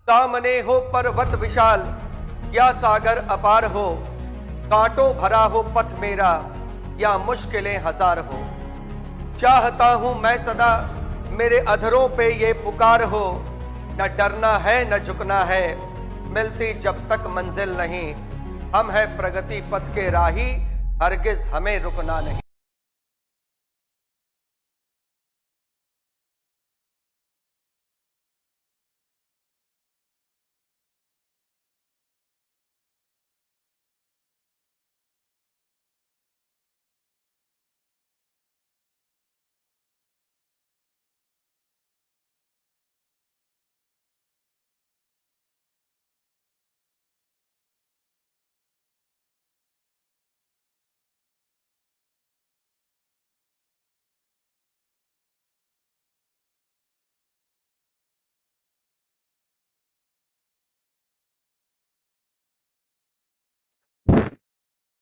सामने हो पर्वत विशाल या सागर अपार हो, कांटों भरा हो पथ मेरा या मुश्किलें हजार हो। चाहता हूं मैं सदा मेरे अधरों पे ये पुकार हो, न डरना है न झुकना है, मिलती जब तक मंजिल नहीं। हम है प्रगति पथ के राही, हरगिज हमें रुकना नहीं।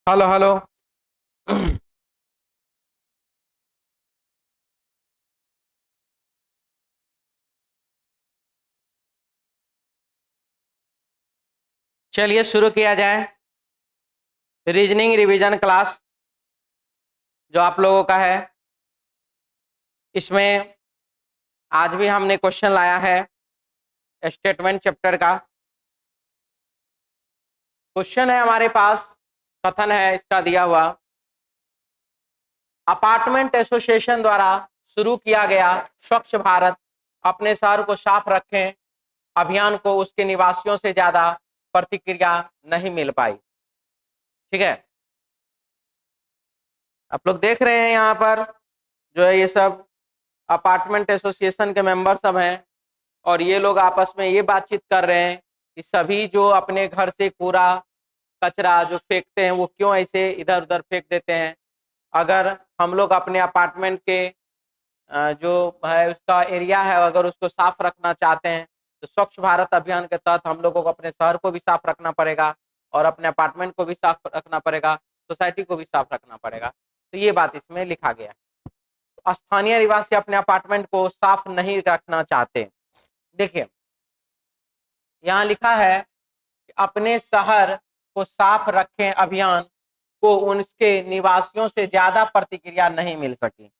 Hello hello. चलिए शुरू किया जाए रीजनिंग रिवीजन क्लास जो आप लोगों का है। इसमें आज भी हमने क्वेश्चन लाया है स्टेटमेंट चैप्टर का। क्वेश्चन है हमारे पास, कथन है इसका दिया हुआ, अपार्टमेंट एसोसिएशन द्वारा शुरू किया गया स्वच्छ भारत अपने शहर को साफ रखें अभियान को उसके निवासियों से ज्यादा प्रतिक्रिया नहीं मिल पाई। ठीक है, आप लोग देख रहे हैं यहाँ पर जो है ये सब अपार्टमेंट एसोसिएशन के मेंबर सब हैं और ये लोग आपस में ये बातचीत कर रहे हैं कि सभी जो अपने घर से कूड़ा कचरा जो फेंकते हैं वो क्यों ऐसे इधर उधर फेंक देते हैं। अगर हम लोग अपने अपार्टमेंट के जो है उसका एरिया है अगर उसको साफ रखना चाहते हैं तो स्वच्छ भारत अभियान के तहत हम लोगों को अपने शहर को भी साफ रखना पड़ेगा और अपने अपार्टमेंट को भी साफ रखना पड़ेगा, सोसाइटी को भी साफ रखना पड़ेगा। तो ये बात इसमें लिखा गया है। तो स्थानीय निवासी अपने अपार्टमेंट को साफ नहीं रखना चाहते। देखिए यहाँ लिखा है कि अपने शहर को साफ रखें अभियान को उनके निवासियों से ज्यादा प्रतिक्रिया नहीं मिल सकी।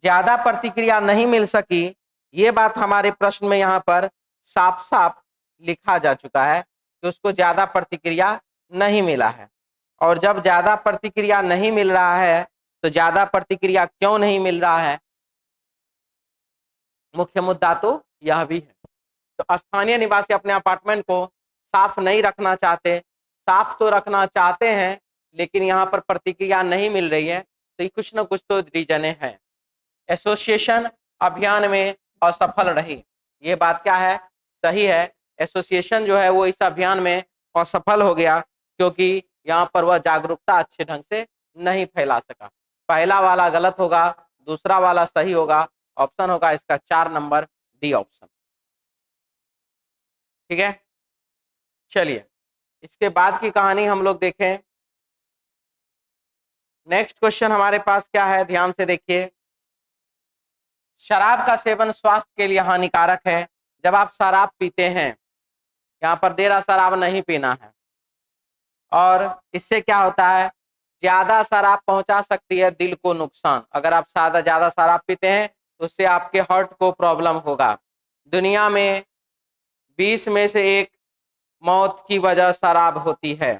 ज्यादा प्रतिक्रिया नहीं मिल सकी, ये बात हमारे प्रश्न में यहाँ पर साफ साफ लिखा जा चुका है कि उसको ज्यादा प्रतिक्रिया नहीं मिला है। और जब ज्यादा प्रतिक्रिया नहीं मिल रहा है तो ज्यादा प्रतिक्रिया क्यों नहीं मिल रहा है, मुख्य मुद्दा तो यह भी है। तो स्थानीय निवासी अपने अपार्टमेंट को साफ नहीं रखना चाहते, साफ तो रखना चाहते हैं लेकिन यहाँ पर प्रतिक्रिया नहीं मिल रही है, तो ये कुछ ना कुछ तो रीजन है। एसोसिएशन अभियान में असफल रही, ये बात क्या है, सही है। एसोसिएशन जो है वो इस अभियान में असफल हो गया क्योंकि यहाँ पर वह जागरूकता अच्छे ढंग से नहीं फैला सका। पहला वाला गलत होगा, दूसरा वाला सही होगा, ऑप्शन होगा इसका 4 नंबर डी ऑप्शन। ठीक है, चलिए इसके बाद की कहानी हम लोग देखें। नेक्स्ट क्वेश्चन हमारे पास क्या है, ध्यान से देखिए। शराब का सेवन स्वास्थ्य के लिए हानिकारक है। जब आप शराब पीते हैं, यहाँ पर दे रहा शराब नहीं पीना है, और इससे क्या होता है, ज्यादा शराब पहुंचा सकती है दिल को नुकसान। अगर आप ज्यादा शराब पीते हैं तो उससे आपके हार्ट को प्रॉब्लम होगा। दुनिया में 20 में से 1 मौत की वजह शराब होती है।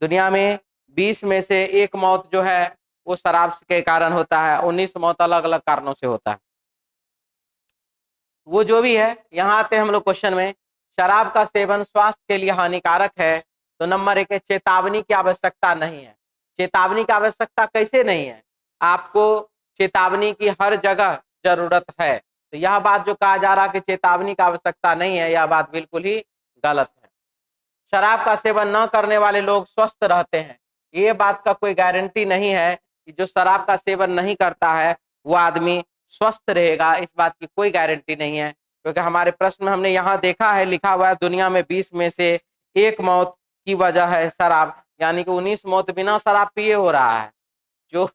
दुनिया में 20 में से 1 मौत जो है वो शराब के कारण होता है, 19 मौत अलग अलग कारणों से होता है। वो जो भी है, यहाँ आते हैं हम लोग क्वेश्चन में। शराब का सेवन स्वास्थ्य के लिए हानिकारक है तो नंबर 1 है चेतावनी की आवश्यकता नहीं है। चेतावनी की आवश्यकता कैसे नहीं है, आपको चेतावनी की हर जगह जरूरत है। तो यह बात जो कहा जा रहा है कि चेतावनी की आवश्यकता नहीं है, यह बात बिल्कुल ही गलत है। शराब का सेवन न करने वाले लोग स्वस्थ रहते हैं, ये बात का कोई गारंटी नहीं है कि जो शराब का सेवन नहीं करता है वो आदमी स्वस्थ रहेगा, इस बात की कोई गारंटी नहीं है। क्योंकि हमारे प्रश्न में हमने यहाँ देखा है, लिखा हुआ है दुनिया में 20 में से 1 मौत की वजह है शराब, यानी कि 19 मौत बिना शराब पिए हो रहा है। जो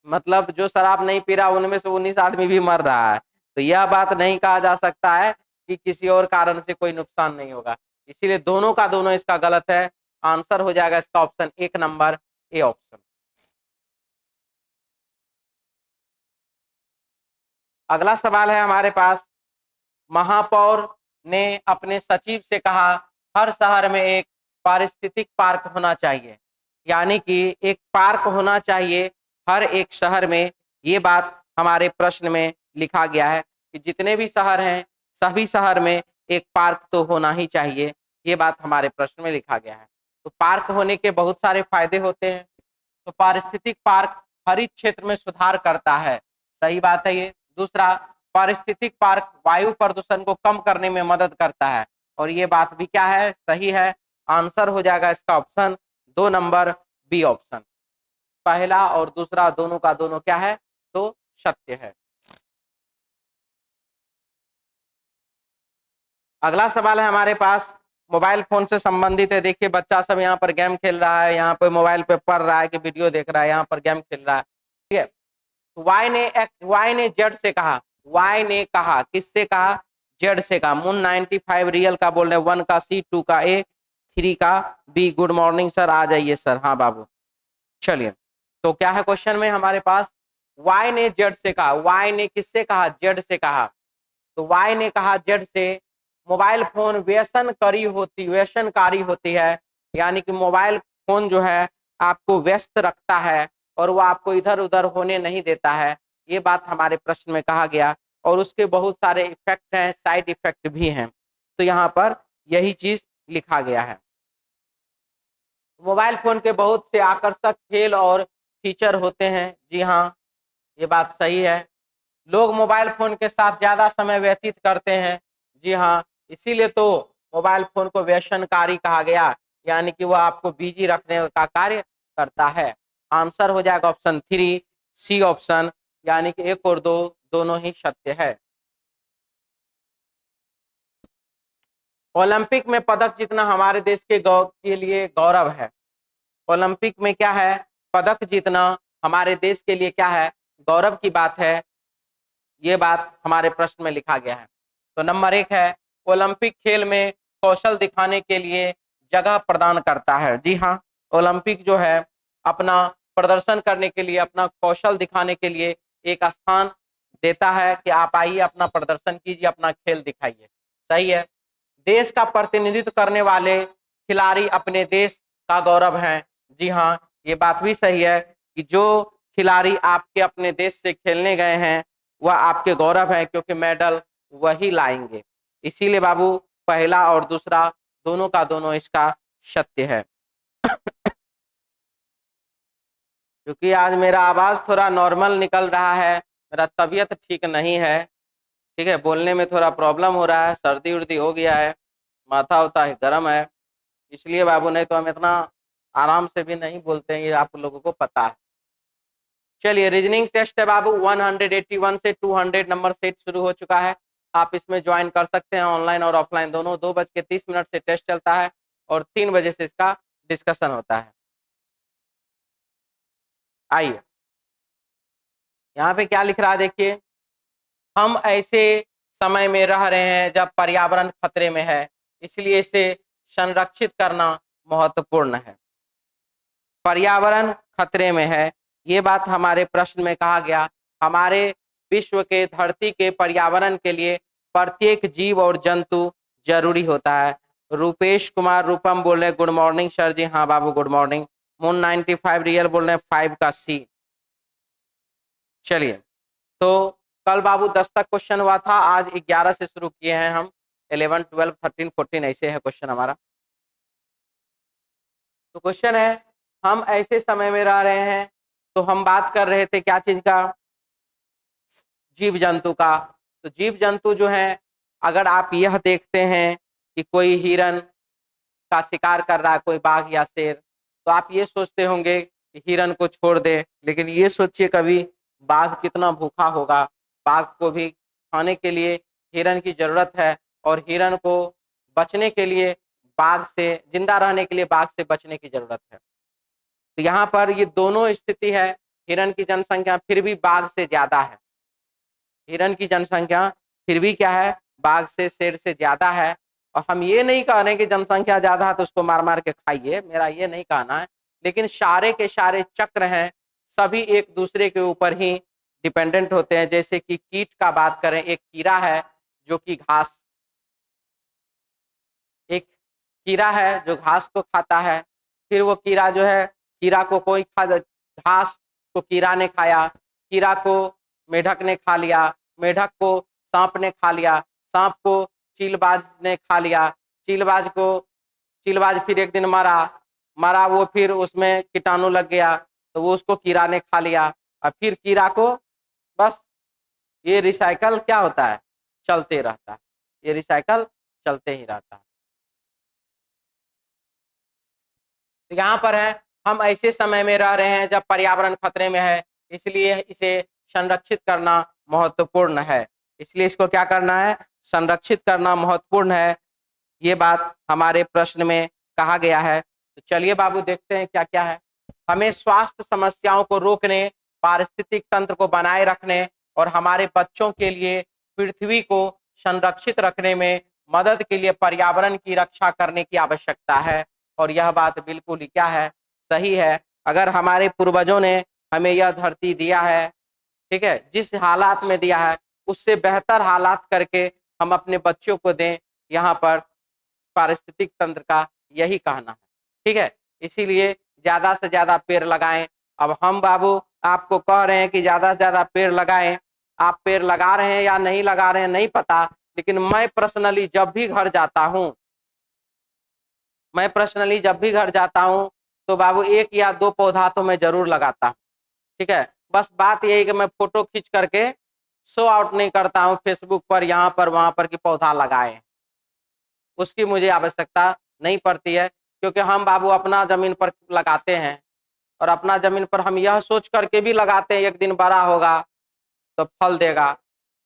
मतलब जो शराब नहीं पी रहा उनमें से 19 आदमी भी मर रहा है। तो यह बात नहीं कहा जा सकता है कि किसी और कारण से कोई नुकसान नहीं होगा। इसीलिए दोनों का दोनों इसका गलत है। आंसर हो जाएगा इसका ऑप्शन 1 नंबर ए ऑप्शन। अगला सवाल है हमारे पास, महापौर ने अपने सचिव से कहा हर शहर में एक पारिस्थितिक पार्क होना चाहिए, यानी कि एक पार्क होना चाहिए हर एक शहर में। ये बात हमारे प्रश्न में लिखा गया है कि जितने भी शहर हैं सभी शहर में एक पार्क तो होना ही चाहिए। ये बात हमारे प्रश्न में लिखा गया है। तो पार्क होने के बहुत सारे फायदे होते हैं। तो पारिस्थितिक पार्क हरित क्षेत्र में सुधार करता है, सही बात है ये। दूसरा, पारिस्थितिक पार्क वायु प्रदूषण को कम करने में मदद करता है, और ये बात भी क्या है, सही है। आंसर हो जाएगा इसका ऑप्शन 2 नंबर बी ऑप्शन। पहला और दूसरा दोनों का दोनों क्या है, तो सत्य है। अगला सवाल है हमारे पास, मोबाइल फोन से संबंधित है। देखिए बच्चा सब यहाँ पर गेम खेल रहा है, यहाँ पे मोबाइल पे पढ़ रहा है कि वीडियो देख रहा है, यहाँ पर गेम खेल रहा है, ठीक है। वाई ने जेड से कहा, वाई ने कहा, किससे कहा, जेड से कहा। मून 95 रियल का बोल रहे, 1 का सी, 2 का ए, 3 का बी। गुड मॉर्निंग सर, आ जाइए सर। हाँ बाबू, चलिए। तो क्या है क्वेश्चन में हमारे पास, वाई ने जेड से कहा। वाई ने किससे कहा, जेड से कहा। तो वाई ने कहा जेड से, मोबाइल फोन व्यसनकारी होती है, यानी कि मोबाइल फोन जो है आपको व्यस्त रखता है और वो आपको इधर उधर होने नहीं देता है। ये बात हमारे प्रश्न में कहा गया, और उसके बहुत सारे इफेक्ट हैं, साइड इफेक्ट भी हैं। तो यहाँ पर यही चीज लिखा गया है। मोबाइल फोन के बहुत से आकर्षक खेल और फीचर होते हैं, जी हाँ ये बात सही है। लोग मोबाइल फोन के साथ ज्यादा समय व्यतीत करते हैं, जी हाँ, इसीलिए तो मोबाइल फोन को व्यसनकारी कहा गया, यानी कि वह आपको बिजी रखने का कार्य करता है। आंसर हो जाएगा ऑप्शन 3 सी ऑप्शन, यानी कि 1 और 2 दोनों ही सत्य है। ओलंपिक में पदक जीतना हमारे देश के लिए गौरव है। ओलंपिक में क्या है, पदक जीतना हमारे देश के लिए क्या है, गौरव की बात है। ये बात हमारे प्रश्न में लिखा गया है। तो नंबर 1 है, ओलंपिक खेल में कौशल दिखाने के लिए जगह प्रदान करता है। जी हाँ, ओलंपिक जो है अपना प्रदर्शन करने के लिए, अपना कौशल दिखाने के लिए एक स्थान देता है कि आप आइए अपना प्रदर्शन कीजिए, अपना खेल दिखाइए, सही है। देश का प्रतिनिधित्व करने वाले खिलाड़ी अपने देश का गौरव हैं। जी हाँ, ये बात भी सही है कि जो खिलाड़ी आपके अपने देश से खेलने गए हैं वह आपके गौरव है, क्योंकि मेडल वही लाएंगे। इसीलिए बाबू पहला और दूसरा दोनों का दोनों इसका सत्य है। क्योंकि आज मेरा आवाज थोड़ा नॉर्मल निकल रहा है, मेरा तबीयत ठीक नहीं है, ठीक है, बोलने में थोड़ा प्रॉब्लम हो रहा है, सर्दी उर्दी हो गया है, माथा होता है गर्म है, इसलिए बाबू, नहीं तो हम इतना आराम से भी नहीं बोलते हैं, ये आप लोगों को पता है। चलिए, रीजनिंग टेस्ट है बाबू, 181 से 200 नंबर सेट शुरू हो चुका है। आप इसमें ज्वाइन कर सकते हैं, ऑनलाइन और ऑफलाइन दोनों। 2:30 से टेस्ट चलता है और 3 बजे से इसका डिस्कशन होता है। आइए, यहाँ पे क्या लिख रहा है देखिए, हम ऐसे समय में रह रहे हैं जब पर्यावरण खतरे में है, इसलिए इसे संरक्षित करना महत्वपूर्ण है। पर्यावरण खतरे में है, ये बात हमारे प्रश्न में कहा गया। हमारे विश्व के, धरती के पर्यावरण के लिए प्रत्येक जीव और जंतु जरूरी होता है। रूपेश कुमार रूपम बोल रहे, गुड मॉर्निंग सर जी। हाँ बाबू, गुड मॉर्निंग। मून 95 रियल बोल रहे हैं, 5 का सी। चलिए, तो कल बाबू 10 तक क्वेश्चन हुआ था, आज 11 से शुरू किए हैं हम। 11, 12, 13, 14 ऐसे है क्वेश्चन हमारा। तो क्वेश्चन है, हम ऐसे समय में रह रहे हैं, तो हम बात कर रहे थे क्या चीज का, जीव जंतु का। तो जीव जंतु जो है, अगर आप यह देखते हैं कि कोई हिरन का शिकार कर रहा है, कोई बाघ या शेर, तो आप ये सोचते होंगे कि हिरन को छोड़ दे, लेकिन ये सोचिए कभी बाघ कितना भूखा होगा। बाघ को भी खाने के लिए हिरन की जरूरत है, और हिरन को बचने के लिए, बाघ से जिंदा रहने के लिए बाघ से बचने की जरूरत है। तो यहाँ पर ये दोनों स्थिति है, हिरन की जनसंख्या फिर भी बाघ से ज्यादा है। हिरन की जनसंख्या फिर भी क्या है, बाघ से शेर से ज्यादा है। और हम ये नहीं कह रहे कि जनसंख्या ज्यादा है तो उसको मार मार के खाइए, मेरा ये नहीं कहना है, लेकिन सारे के सारे चक्र हैं, सभी एक दूसरे के ऊपर ही डिपेंडेंट होते हैं। जैसे कि कीट का बात करें, एक कीड़ा है जो कि घास, एक कीड़ा है जो घास को खाता है, फिर वो कीड़ा जो है, कीड़ा को कोई खा, घास को कीड़ा ने खाया, कीड़ा को मेढक ने खा लिया, मेढक को सांप ने खा लिया, सांप को चीलबाज ने खा लिया, चीलबाज फिर एक दिन मरा, वो फिर उसमें कीटाणु लग गया तो वो उसको कीड़ा ने खा लिया, और फिर कीड़ा को, बस ये रिसाइकल क्या होता है, चलते रहता है, ये रिसाइकल चलते ही रहता है। तो यहाँ पर है, हम ऐसे समय में रह रहे हैं जब पर्यावरण खतरे में है, इसलिए इसे संरक्षित करना महत्वपूर्ण है। इसलिए इसको क्या करना है, संरक्षित करना महत्वपूर्ण है। ये बात हमारे प्रश्न में कहा गया है। तो चलिए बाबू देखते हैं क्या क्या है। हमें स्वास्थ्य समस्याओं को रोकने, पारिस्थितिक तंत्र को बनाए रखने और हमारे बच्चों के लिए पृथ्वी को संरक्षित रखने में मदद के लिए पर्यावरण की रक्षा करने की आवश्यकता है। और यह बात बिल्कुल ही क्या है, सही है। अगर हमारे पूर्वजों ने हमें यह धरती दिया है, ठीक है, जिस हालात में दिया है उससे बेहतर हालात करके हम अपने बच्चों को दें, यहाँ पर पारिस्थितिक तंत्र का यही कहना है, ठीक है। इसीलिए ज्यादा से ज्यादा पेड़ लगाएं। अब हम बाबू आपको कह रहे हैं कि ज्यादा से ज्यादा पेड़ लगाएं, आप पेड़ लगा रहे हैं या नहीं लगा रहे हैं नहीं पता, लेकिन मैं पर्सनली जब भी घर जाता हूँ, तो बाबू 1 या 2 पौधा तो मैं जरूर लगाता हूँ, ठीक है। बस बात यही कि मैं फोटो खींच करके शो आउट नहीं करता हूँ फेसबुक पर, यहाँ पर वहां पर कि पौधा लगाए, उसकी मुझे आवश्यकता नहीं पड़ती है, क्योंकि हम बाबू अपना जमीन पर लगाते हैं, और अपना जमीन पर हम यह सोच करके भी लगाते हैं एक दिन बड़ा होगा तो फल देगा।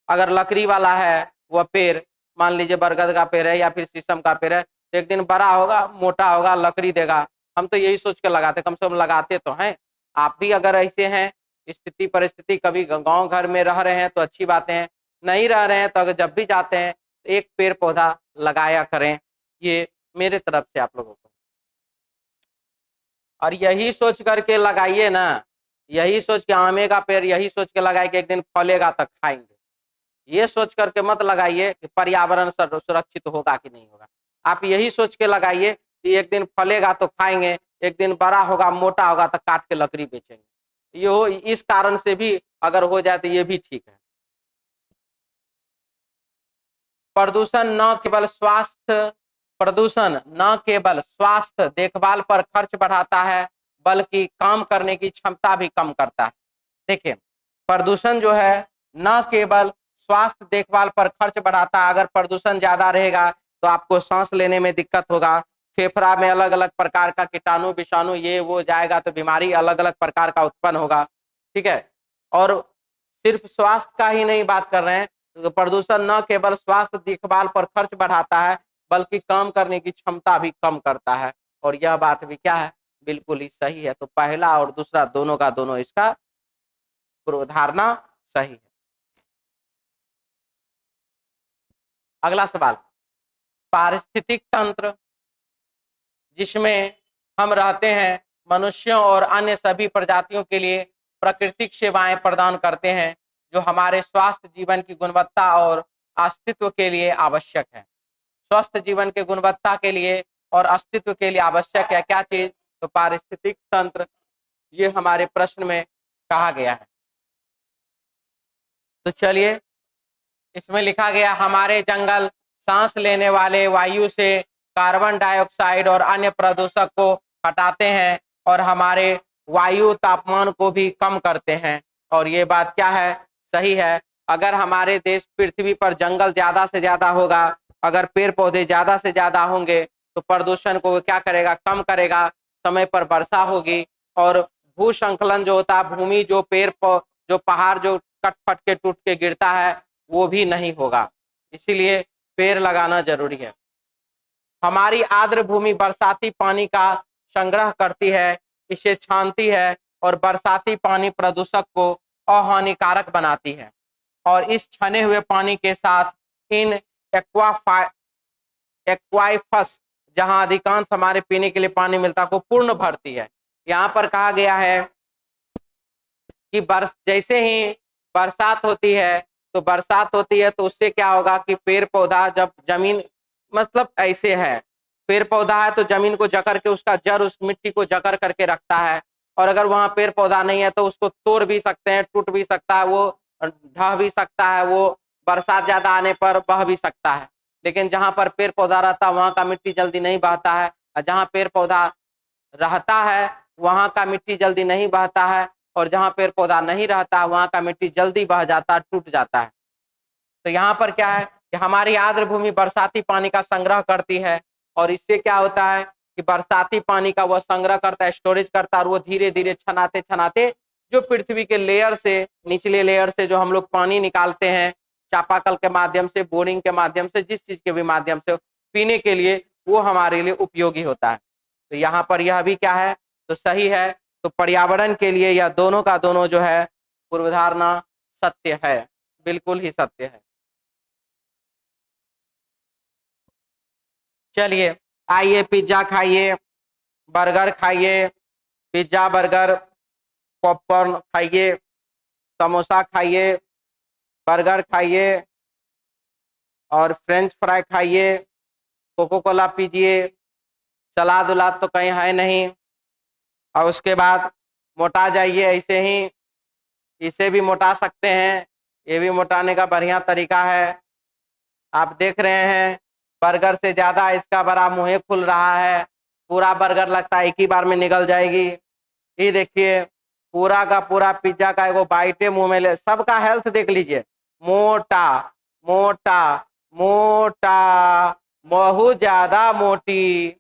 अगर लकड़ी वाला है वह पेड़, मान लीजिए बरगद का पेड़ है या फिर शीशम का पेड़ है, तो एक दिन बड़ा होगा, मोटा होगा, लकड़ी देगा। हम तो यही सोच के लगाते, कम से कम लगाते तो हैं। आप भी अगर ऐसे हैं, स्थिति परिस्थिति कभी गांव घर में रह रहे हैं तो अच्छी बातें हैं, नहीं रह रहे हैं तो अगर जब भी जाते हैं तो एक पेड़ पौधा लगाया करें, ये मेरे तरफ से आप लोगों को। और यही सोच करके लगाइए ना, यही सोच के आमे का पेड़ यही सोच के लगाए कि एक दिन फलेगा तो खाएंगे, ये सोच करके मत लगाइए कि पर्यावरण सुरक्षित होगा कि नहीं होगा। आप यही सोच के लगाइए कि एक दिन फलेगा तो खाएंगे, एक दिन बड़ा होगा मोटा होगा तो काट के लकड़ी बेचेंगे। ये इस कारण से भी अगर हो जाए तो ये भी ठीक है। प्रदूषण न केवल स्वास्थ्य देखभाल पर खर्च बढ़ाता है, बल्कि काम करने की क्षमता भी कम करता है। देखिए, प्रदूषण जो है न केवल स्वास्थ्य देखभाल पर खर्च बढ़ाता है, अगर प्रदूषण ज्यादा रहेगा तो आपको सांस लेने में दिक्कत होगा, फेफड़ा में अलग अलग प्रकार का कीटाणु विषाणु ये वो जाएगा तो बीमारी अलग अलग प्रकार का उत्पन्न होगा, ठीक है। और सिर्फ स्वास्थ्य का ही नहीं बात कर रहे हैं, तो प्रदूषण न केवल स्वास्थ्य देखभाल पर खर्च बढ़ाता है, बल्कि काम करने की क्षमता भी कम करता है। और यह बात भी क्या है, बिल्कुल ही सही है। तो पहला और दूसरा दोनों का दोनों इसका धारणा सही है। अगला सवाल, पारिस्थितिक तंत्र जिसमें हम रहते हैं, मनुष्यों और अन्य सभी प्रजातियों के लिए प्राकृतिक सेवाएं प्रदान करते हैं, जो हमारे स्वास्थ्य जीवन की गुणवत्ता और अस्तित्व के लिए आवश्यक है। स्वस्थ जीवन के गुणवत्ता के लिए और अस्तित्व के लिए आवश्यक है क्या चीज, तो पारिस्थितिक तंत्र, ये हमारे प्रश्न में कहा गया है। तो चलिए, इसमें लिखा गया हमारे जंगल सांस लेने वाले वायु से कार्बन डाइऑक्साइड और अन्य प्रदूषक को हटाते हैं और हमारे वायु तापमान को भी कम करते हैं। और ये बात क्या है, सही है। अगर हमारे देश पृथ्वी पर जंगल ज्यादा से ज्यादा होगा, अगर पेड़ पौधे ज्यादा से ज्यादा होंगे तो प्रदूषण को क्या करेगा, कम करेगा, समय पर वर्षा होगी, और भू संकलन जो होता है, भूमि जो जो पहाड़ जो कट फट के टूट के गिरता है वो भी नहीं होगा। इसीलिए पेड़ लगाना जरूरी है। हमारी आर्द्र भूमि बरसाती पानी का संग्रह करती है, इसे छानती है और बरसाती पानी प्रदूषक को अहानिकारक बनाती है। और इस छने हुए पानी के साथ इन एक्वाइफस, जहां अधिकांश हमारे पीने के लिए पानी मिलता है, को पूर्ण भरती है। यहाँ पर कहा गया है कि जैसे ही बरसात होती है, तो बरसात होती है तो उससे क्या होगा कि पेड़ पौधा, जब जमीन, मतलब ऐसे है, पेड़ पौधा है तो जमीन को जकड़ के उसका जड़ उस मिट्टी को जकड़ करके रखता है, और अगर वहां पेड़ पौधा नहीं है तो उसको तोड़ भी सकते हैं, टूट भी सकता है, वो ढह भी सकता है, वो बरसात ज्यादा आने पर बह भी सकता है। लेकिन जहां पर पेड़ पौधा रहता है वहां का मिट्टी जल्दी नहीं बहता है, और जहां पेड़ पौधा रहता है वहां का मिट्टी जल्दी नहीं बहता है, और जहां पेड़ पौधा नहीं रहता वहां का मिट्टी जल्दी बह जाता है, टूट जाता है। तो यहाँ पर क्या है कि हमारी आर्द्र भूमि बरसाती पानी का संग्रह करती है, और इससे क्या होता है कि बरसाती पानी का वह संग्रह करता है, स्टोरेज करता है, और वो धीरे धीरे छनाते छनाते जो पृथ्वी के लेयर से, निचले लेयर से जो हम लोग पानी निकालते हैं चापाकल के माध्यम से, बोरिंग के माध्यम से, जिस चीज के भी माध्यम से पीने के लिए, वो हमारे लिए उपयोगी होता है। तो यहाँ पर यह भी क्या है, तो सही है। तो पर्यावरण के लिए यह दोनों का दोनों जो है पूर्वधारणा सत्य है, बिल्कुल ही सत्य है। चलिए आइए, पिज्जा खाइए, बर्गर खाइए, पिज्जा बर्गर पॉपकॉर्न खाइए, समोसा खाइए, बर्गर खाइए, और फ्रेंच फ्राई खाइए, कोको कोला पीजिए, सलाद उलाद तो कहीं है नहीं, और उसके बाद मोटा जाइए ऐसे ही। इसे भी मोटा सकते हैं, ये भी मोटाने का बढ़िया तरीका है। आप देख रहे हैं बर्गर से ज्यादा इसका बड़ा मुंह खुल रहा है, पूरा बर्गर लगता है एक ही बार में निकल जाएगी। ये देखिए पूरा का पूरा पिज्जा का एगो बाइटे मुंह में ले, सबका हेल्थ देख लीजिए, मोटा मोटा मोटा, बहुत ज्यादा मोटी।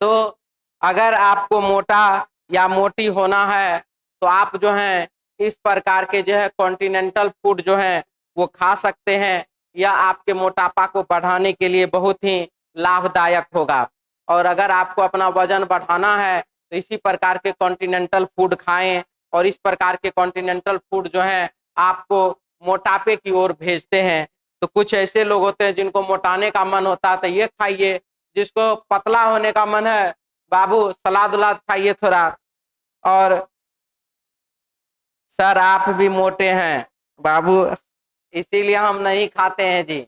तो अगर आपको मोटा या मोटी होना है तो आप जो है इस प्रकार के जो है कॉन्टिनेंटल फूड जो है वो खा सकते हैं, यह आपके मोटापा को बढ़ाने के लिए बहुत ही लाभदायक होगा। और अगर आपको अपना वजन बढ़ाना है तो इसी प्रकार के कॉन्टिनेंटल फूड खाएं, और इस प्रकार के कॉन्टिनेंटल फूड जो है आपको मोटापे की ओर भेजते हैं। तो कुछ ऐसे लोग होते हैं जिनको मोटाने का मन होता है तो ये खाइए, जिसको पतला होने का मन है बाबू सलाद उलाद खाइए थोड़ा। और सर आप भी मोटे हैं बाबू, इसीलिए हम नहीं खाते हैं जी,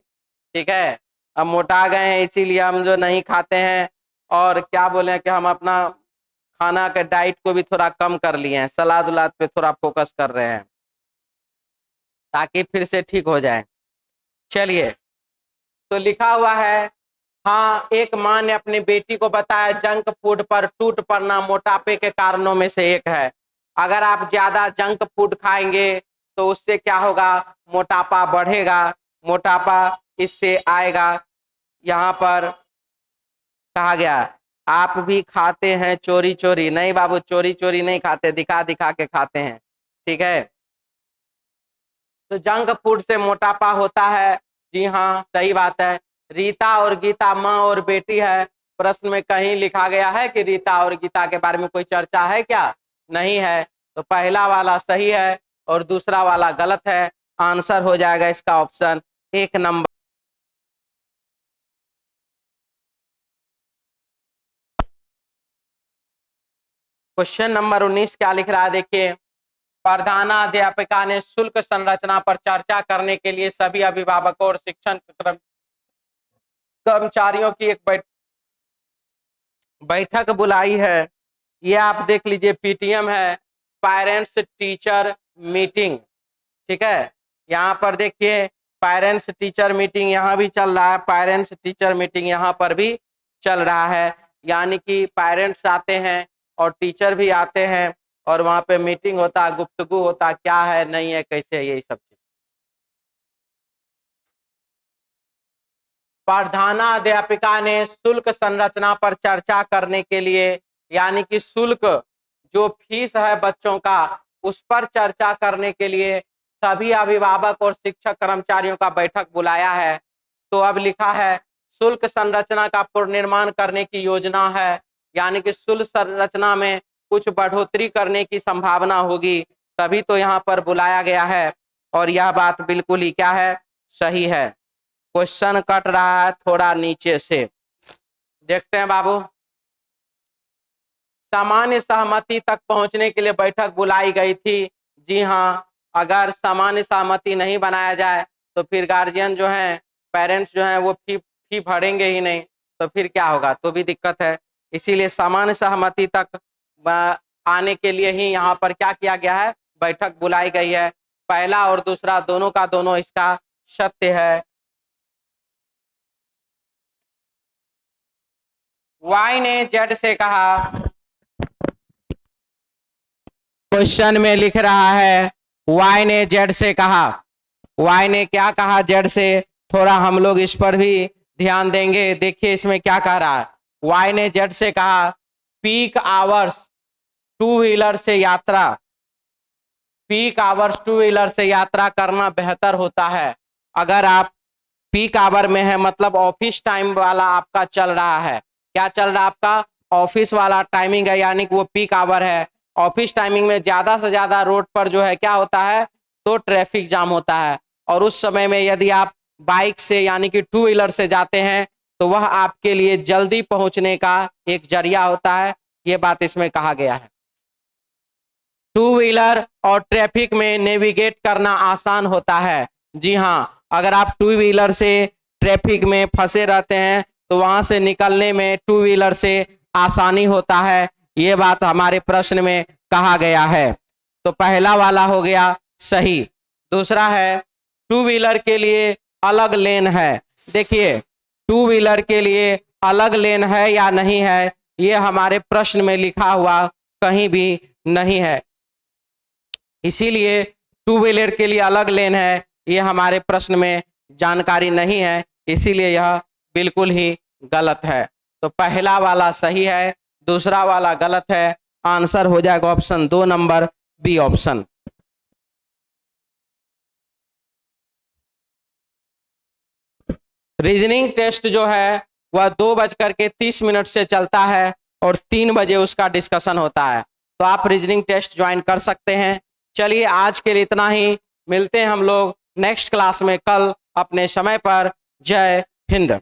ठीक है, अब मोटा गए हैं इसीलिए हम जो नहीं खाते हैं। और क्या बोले कि हम अपना खाना के डाइट को भी थोड़ा कम कर लिए हैं, सलाद उलाद पे थोड़ा फोकस कर रहे हैं ताकि फिर से ठीक हो जाए। चलिए, तो लिखा हुआ है, हाँ, एक माँ ने अपनी बेटी को बताया जंक फूड पर टूट पड़ना मोटापे के कारणों में से एक है। अगर आप ज्यादा जंक फूड खाएंगे तो उससे क्या होगा, मोटापा बढ़ेगा, मोटापा इससे आएगा। यहाँ पर कहा गया आप भी खाते हैं चोरी चोरी, नहीं बाबू चोरी चोरी नहीं खाते, दिखा दिखा के खाते हैं, ठीक है। तो जंक फूड से मोटापा होता है, जी हाँ सही बात है। रीता और गीता माँ और बेटी है, प्रश्न में कहीं लिखा गया है कि रीता और गीता के बारे में कोई चर्चा है क्या, नहीं है। तो पहला वाला सही है और दूसरा वाला गलत है, आंसर हो जाएगा इसका ऑप्शन 1 नंबर। क्वेश्चन नंबर 19 क्या लिख रहा है, देखिए, प्रधानाध्यापिका ने शुल्क संरचना पर चर्चा करने के लिए सभी अभिभावकों और शिक्षण कर्मचारियों की एक बैठक बुलाई है। ये आप देख लीजिए पीटीएम है, पेरेंट्स टीचर मीटिंग, ठीक है। यहाँ पर देखिए पेरेंट्स टीचर मीटिंग यहाँ भी चल रहा है, पेरेंट्स टीचर मीटिंग यहाँ पर भी चल रहा है, यानी कि पेरेंट्स आते हैं और टीचर भी आते हैं, और वहाँ पे मीटिंग होता है, गुफ्तगू होता है, क्या है नहीं है कैसे है, यही सब चीज। प्रधानाध्यापिका ने शुल्क संरचना पर चर्चा करने के लिए, यानी कि शुल्क जो फीस है बच्चों का उस पर चर्चा करने के लिए सभी अभिभावक और शिक्षक कर्मचारियों का बैठक बुलाया है। तो अब लिखा है शुल्क संरचना का पुनर्निर्माण करने की योजना है, यानी कि शुल्क संरचना में कुछ बढ़ोतरी करने की संभावना होगी, तभी तो यहाँ पर बुलाया गया है। और यह बात बिल्कुल ही क्या है, सही है। क्वेश्चन कट रहा है थोड़ा नीचे से, देखते हैं बाबू। सामान्य सहमति तक पहुंचने के लिए बैठक बुलाई गई थी। जी हाँ, अगर सामान्य सहमति नहीं बनाया जाए तो फिर गार्जियन जो है, पेरेंट्स जो है वो फी भरेंगे ही नहीं, तो फिर क्या होगा, तो भी दिक्कत है। इसीलिए सामान्य सहमति तक आने के लिए ही यहाँ पर क्या किया गया है, बैठक बुलाई गई है। पहला और दूसरा दोनों का दोनों इसका सत्य है। वाई ने जेड से कहा, क्वेश्चन में लिख रहा है वाई ने जेड से कहा। वाई ने क्या कहा जेड से, थोड़ा हम लोग इस पर भी ध्यान देंगे। देखिए इसमें क्या कह रहा है। वाई ने जेड से कहा, पीक आवर्स टू व्हीलर से यात्रा, पीक आवर्स टू व्हीलर से यात्रा करना बेहतर होता है। अगर आप पीक आवर में है, मतलब ऑफिस टाइम वाला आपका चल रहा है, क्या चल रहा है आपका, ऑफिस वाला टाइमिंग है, यानी कि वो पीक आवर है। ऑफिस टाइमिंग में ज्यादा से ज्यादा रोड पर जो है क्या होता है, तो ट्रैफिक जाम होता है। और उस समय में यदि आप बाइक से यानी कि टू व्हीलर से जाते हैं तो वह आपके लिए जल्दी पहुंचने का एक जरिया होता है। ये बात इसमें कहा गया है। टू व्हीलर और ट्रैफिक में नेविगेट करना आसान होता है। जी हाँ, अगर आप टू व्हीलर से ट्रैफिक में फंसे रहते हैं तो वहां से निकलने में टू व्हीलर से आसानी होता है। ये बात हमारे प्रश्न में कहा गया है। तो पहला वाला हो गया सही। दूसरा है, टू व्हीलर के लिए अलग लेन है। देखिए टू व्हीलर के लिए अलग लेन है या नहीं है, ये हमारे प्रश्न में लिखा हुआ कहीं भी नहीं है। इसीलिए टू व्हीलर के लिए अलग लेन है, ये हमारे प्रश्न में जानकारी नहीं है, इसीलिए यह बिल्कुल ही गलत है। तो पहला वाला सही है, दूसरा वाला गलत है। आंसर हो जाएगा ऑप्शन 2 नंबर बी ऑप्शन। रीजनिंग टेस्ट जो है वह 2:30 से चलता है और 3 बजे उसका डिस्कशन होता है। तो आप रीजनिंग टेस्ट ज्वाइन कर सकते हैं। चलिए आज के लिए इतना ही, मिलते हैं हम लोग नेक्स्ट क्लास में कल अपने समय पर। जय हिंद।